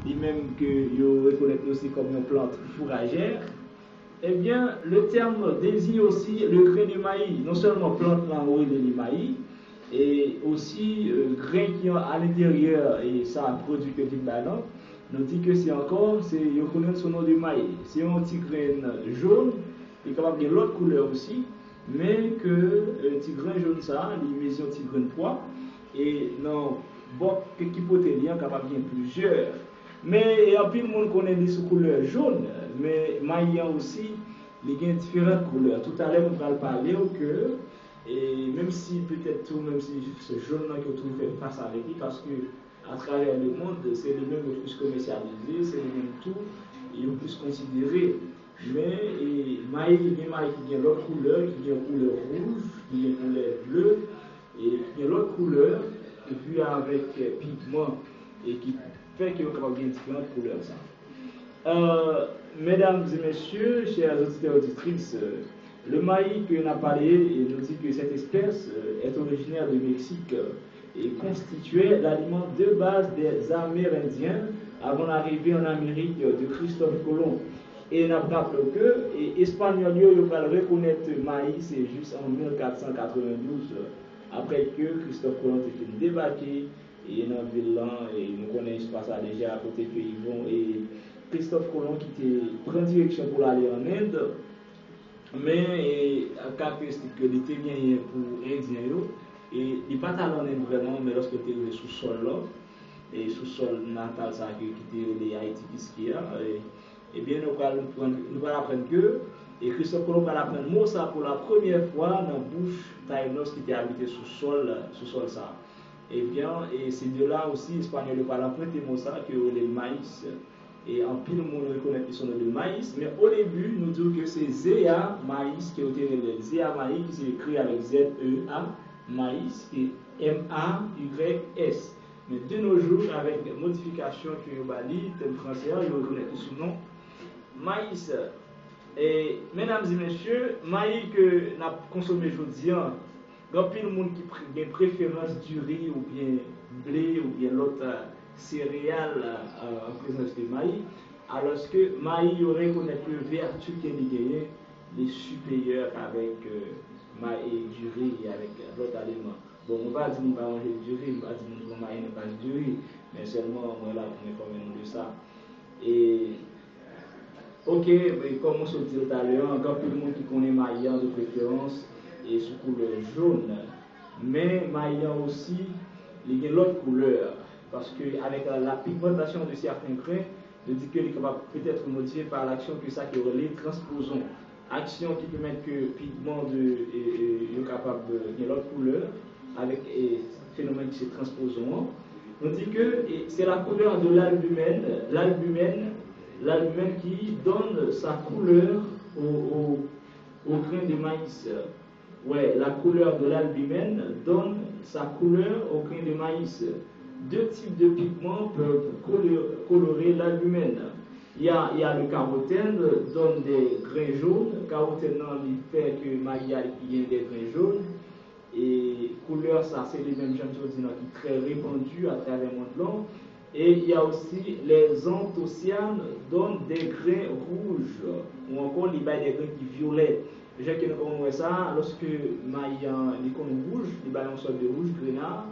lui-même que vous reconnaissez aussi comme une plante fourragère, eh bien, le terme désigne aussi le grain de maïs, non seulement plante l'enrouée de maïs, et aussi grain qui est à l'intérieur, et ça produit que du ballon, nous dit que c'est encore, vous connaissez son nom de maïs. C'est un petit grain jaune, il est capable de l'autre couleur aussi, mais que le petit grain jaune, ça, il mesure un petit grain de poids, et non, bon, qui peut être capable de plusieurs. Mais en plus, le monde connaît les sous couleur jaune, mais maïs aussi, il y a différentes couleurs. Tout à l'heure, on va parler que, et même si peut-être tout, même si ce jaune-là que tout fait face avec lui, parce que à travers le monde, c'est les mêmes le plus commercialisés, c'est les mêmes tout, et le plus considéré. Mais maïs, il y a maïs qui a l'autre couleur, qui a une couleur rouge, qui a une couleur bleue, et qui a l'autre couleur, et puis avec pigment, et qui fait qu'il y a différentes couleurs. Ça. Mesdames et messieurs, chers auditeurs et auditrices, le maïs que l'on a parlé et nous dit que cette espèce est originaire du Mexique et constituait l'aliment de base des Amérindiens avant l'arrivée en Amérique de Christophe Colomb. Et on a rappelé que les Espagnols ont reconnaître le maïs c'est juste en 1492 après que Christophe Colomb ait débarqué et dans la ville là et nous connaissons pas ça déjà à côté qu'ils vont et Christophe Colomb qui prend direction pour aller en Inde, mais la caractéristique que était bien pour Indien, et il n'est pas allé en Inde vraiment, mais lorsque tu es sous sol là, et sous sol natal, ça qui était les Haïti qui et bien nous allons apprendre que, et Christophe Colomb va apprendre mot ça pour la première fois dans la bouche d'Aïnos qui était habité sous sol ça. Et bien, et c'est de là aussi, les Espagnols vont apprendre mot ça que le maïs. Et en pile, le monde reconnaît son nom de maïs, mais au début, nous disons que c'est Zéa maïs qui est au Zéa maïs qui s'est écrit avec Z-E-A, maïs, qui est M-A-Y-S. Mais de nos jours, avec des modifications que vous avez dit, tel français, vous reconnaissez son nom, maïs. Et mesdames et messieurs, maïs que nous avons consommé aujourd'hui, il y a pile de monde qui a une préférence du riz ou bien blé ou bien l'autre céréales en présence de maïs, alors que maïs reconnaît que vertu qu'il y les supérieurs avec maïs du riz et avec d'autres aliments. Bon, on va dire qu'on va manger du riz, on va dire qu'on va manger pas du riz, mais seulement on est là pour informer de ça. Et ok, mais comme on se dit tout à l'heure, encore plus de monde qui connaît maïs de préférence et sous couleur jaune, mais maïs aussi, il y a l'autre couleur. Parce qu'avec la pigmentation de certains grains, je dis qu'il est capable peut-être modifié par l'action que ça qui relève transposons. Action qui permet que le pigment est capable de l'autre couleur avec phénomène qui se transposons. On dit que c'est la couleur de l'albumène, l'albumène qui donne sa couleur au grain de maïs. Ouais, la couleur de l'albumène donne sa couleur au grain de maïs. Deux types de pigments peuvent colorer l'albumène. Il y a le carotène, donne des grains jaunes. Carotène, il fait que maïs qui a des grains jaunes. Et couleur, ça, c'est les mêmes gens qui sont très répandus à travers le monde long. Et il y a aussi les anthocyanes, donnent des grains rouges. Ou encore, il y a des grains qui violets. Les gens qui nous ça, lorsque maïs est rouge, il y a une sorte de rouge grenat.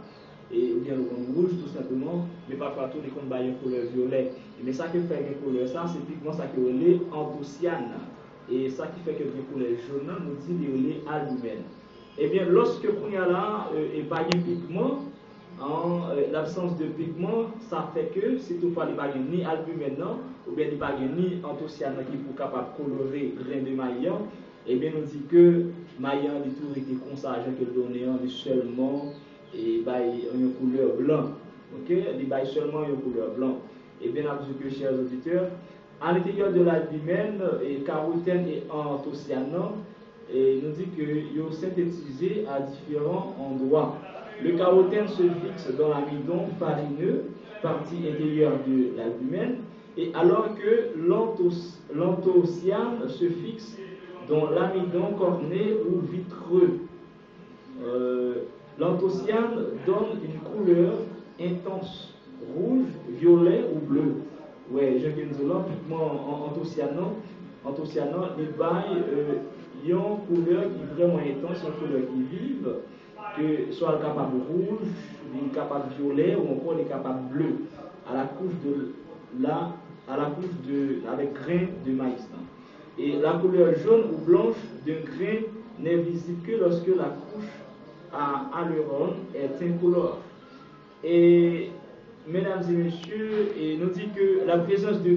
Et ou bien le cône rouge tout simplement, mais pas partout les cônes baillent une couleur violet. Mais ça qui fait une couleur ça, c'est pigment ça qui est anthocyanes. Et ça qui fait que une couleur jaune, nous dit qu'il est albumène. Et bien lorsque qu'on y a là, et pas de pigment, en l'absence de pigment, ça fait que si toutefois il n'y a pas ni albumène ou bien il n'y a pas ni anthocyane qui est capable de colorer le grain de maïs, et bien nous dit que maïs du tout était comme ça, que le donné seulement et une couleur blanc, ok? Il baille seulement une couleur blanc. Et bien entendu que chers auditeurs, à l'intérieur de l'albumène, et carotène et anthocyanes, et nous dit que ils synthétisés à différents endroits. Le carotène se fixe dans l'amidon farineux, partie intérieure de l'albumène, et alors que l'anthocyane se fixe dans l'amidon corné ou vitreux. L'anthocyane donne une couleur intense, rouge, violet ou bleu. ouais, je viens de dire là, anthocyano, les bails, ils ont une couleur qui est vraiment intense, une couleur qui vive, que soit capable rouge, capable violet ou encore les capable bleu, à la couche de là, à la couche de, avec grain de maïs. Et la couleur jaune ou blanche d'un grain n'est visible que lorsque la couche à aileron est incolore. Et mesdames et messieurs, et nous dit que la présence de